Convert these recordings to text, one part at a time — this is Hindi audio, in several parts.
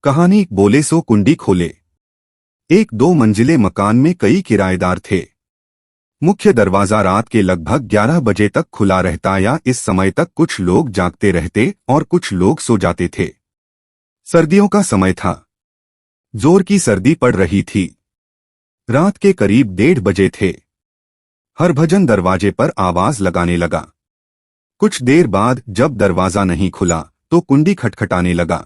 कहानी बोले सो कुंडी खोले। एक 2 मंजिले मकान में कई किराएदार थे। मुख्य दरवाजा रात के लगभग 11 बजे तक खुला रहता या इस समय तक कुछ लोग जागते रहते और कुछ लोग सो जाते थे। सर्दियों का समय था। जोर की सर्दी पड़ रही थी। रात के करीब 1:30 बजे थे। हरभजन दरवाजे पर आवाज लगाने लगा। कुछ देर बाद जब दरवाजा नहीं खुला तो कुंडी खटखटाने लगा।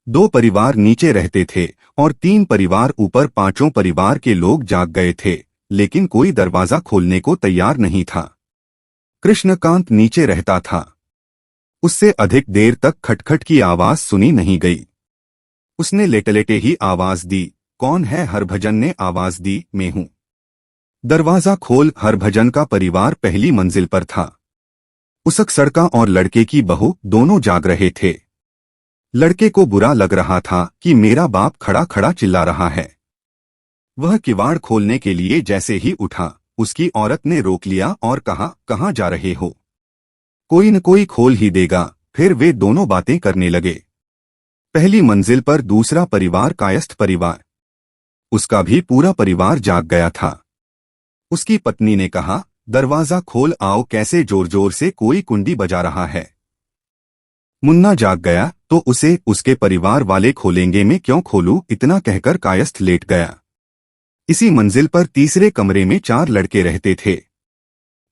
2 परिवार नीचे रहते थे और 3 परिवार ऊपर। 5 परिवार के लोग जाग गए थे, लेकिन कोई दरवाजा खोलने को तैयार नहीं था। कृष्णकांत नीचे रहता था। उससे अधिक देर तक खटखट की आवाज सुनी नहीं गई। उसने लेटे-लेटे ही आवाज दी, कौन है? हरभजन ने आवाज दी, मैं हूं। दरवाजा खोल। हरभजन का परिवार पहली मंजिल पर था। उसक सड़का और लड़के की बहू दोनों जाग रहे थे। लड़के को बुरा लग रहा था कि मेरा बाप खड़ा खड़ा चिल्ला रहा है। वह किवाड़ खोलने के लिए जैसे ही उठा, उसकी औरत ने रोक लिया और कहा, कहाँ जा रहे हो? कोई न कोई खोल ही देगा। फिर वे दोनों बातें करने लगे। पहली मंजिल पर दूसरा परिवार, कायस्थ परिवार, उसका भी पूरा परिवार जाग गया था। उसकी पत्नी ने कहा, दरवाजा खोल आओ, कैसे जोर जोर से कोई कुंडी बजा रहा है। मुन्ना जाग गया तो उसे उसके परिवार वाले खोलेंगे, मैं क्यों खोलूं? इतना कहकर कायस्थ लेट गया। इसी मंजिल पर तीसरे कमरे में 4 लड़के रहते थे।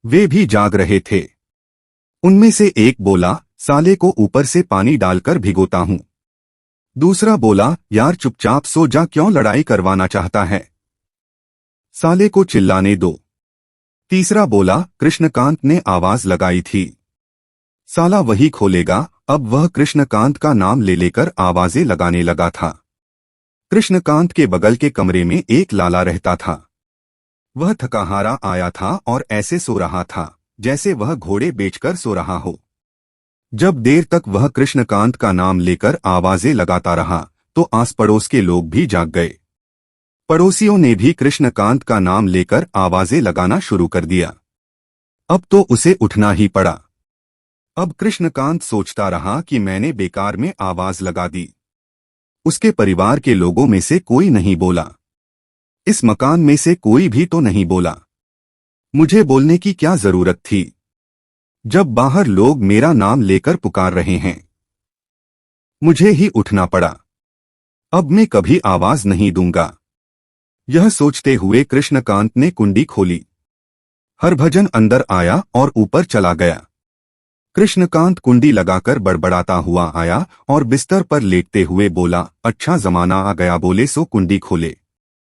वे भी जाग रहे थे। उनमें से एक बोला, साले को ऊपर से पानी डालकर भिगोता हूं। दूसरा बोला, यार चुपचाप सो जा, क्यों लड़ाई करवाना चाहता है? साले को चिल्लाने दो। तीसरा बोला, कृष्णकांत ने आवाज लगाई थी, साला वही खोलेगा। अब वह कृष्णकांत का नाम ले लेकर आवाजें लगाने लगा था। कृष्णकांत के बगल के कमरे में एक लाला रहता था। वह थकाहारा आया था और ऐसे सो रहा था जैसे वह घोड़े बेचकर सो रहा हो। जब देर तक वह कृष्णकांत का नाम लेकर आवाजें लगाता रहा तो आस पड़ोस के लोग भी जाग गए। पड़ोसियों ने भी कृष्णकांत का नाम लेकर आवाजें लगाना शुरू कर दिया। अब तो उसे उठना ही पड़ा। अब कृष्णकांत सोचता रहा कि मैंने बेकार में आवाज लगा दी। उसके परिवार के लोगों में से कोई नहीं बोला। इस मकान में से कोई भी तो नहीं बोला। मुझे बोलने की क्या जरूरत थी जब बाहर लोग मेरा नाम लेकर पुकार रहे हैं। मुझे ही उठना पड़ा। अब मैं कभी आवाज नहीं दूंगा। यह सोचते हुए कृष्णकांत ने कुंडी खोली। हरभजन अंदर आया और ऊपर चला गया। कृष्णकांत कुंडी लगाकर बड़बड़ाता हुआ आया और बिस्तर पर लेटते हुए बोला, अच्छा जमाना आ गया बोले सो कुंडी खोले।